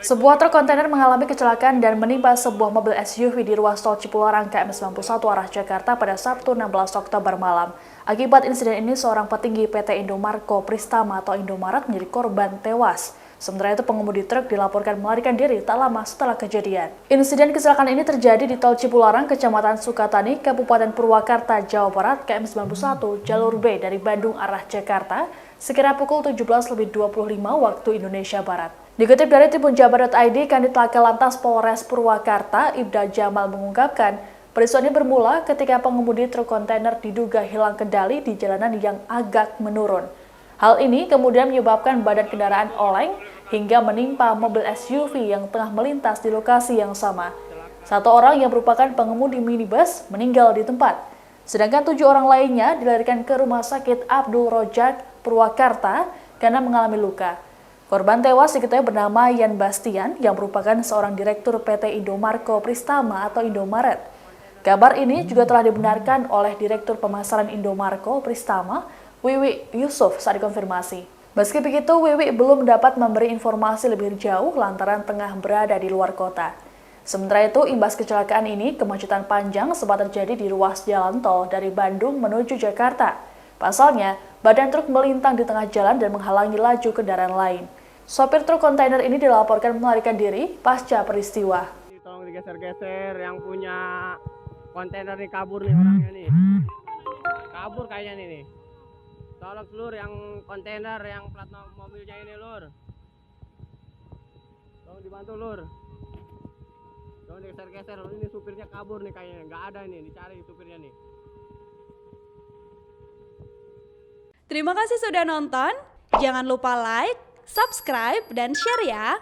Sebuah truk kontainer mengalami kecelakaan dan menimpa sebuah mobil SUV di ruas tol Cipularang KM 91 arah Jakarta pada Sabtu 16 Oktober malam. Akibat insiden ini, seorang petinggi PT Indomarko Pristama atau Indomaret menjadi korban tewas. Sementara itu, pengemudi truk dilaporkan melarikan diri tak lama setelah kejadian. Insiden kecelakaan ini terjadi di tol Cipularang, Kecamatan Sukatani, Kabupaten Purwakarta, Jawa Barat, KM 91, jalur B dari Bandung arah Jakarta, sekira pukul 17.25 waktu Indonesia Barat. Dikutip dari tribunjabar.id, Kanit Laka Lantas Polres Purwakarta, Ibda Jamal mengungkapkan, peristiwa ini bermula ketika pengemudi truk kontainer diduga hilang kendali di jalanan yang agak menurun. Hal ini kemudian menyebabkan badan kendaraan oleng hingga menimpa mobil SUV yang tengah melintas di lokasi yang sama. Satu orang yang merupakan pengemudi minibus meninggal di tempat, sedangkan 7 orang lainnya dilarikan ke Rumah Sakit Abdul Rojak, Purwakarta karena mengalami luka. Korban tewas diketahui bernama Yan Bastian yang merupakan seorang direktur PT Indomarko Pristama atau Indomaret. Kabar ini juga telah dibenarkan oleh Direktur Pemasaran Indomarko Pristama, Wiwi Yusuf saat dikonfirmasi. Meski begitu, Wiwi belum dapat memberi informasi lebih jauh lantaran tengah berada di luar kota. Sementara itu, imbas kecelakaan ini, kemacetan panjang sempat terjadi di ruas jalan tol dari Bandung menuju Jakarta. Pasalnya, badan truk melintang di tengah jalan dan menghalangi laju kendaraan lain. Sopir truk kontainer ini dilaporkan melarikan diri pasca peristiwa. Tolong digeser-geser, yang punya kontainer nih kabur nih orangnya nih. Kabur kayaknya nih. Tolong lur yang kontainer yang plat mobilnya ini lur. Tolong dibantu lur. Tolong digeser-geser, ini supirnya kabur nih kayaknya. Nggak ada ini, dicari supirnya nih. Terima kasih sudah nonton. Jangan lupa like, subscribe, dan share ya.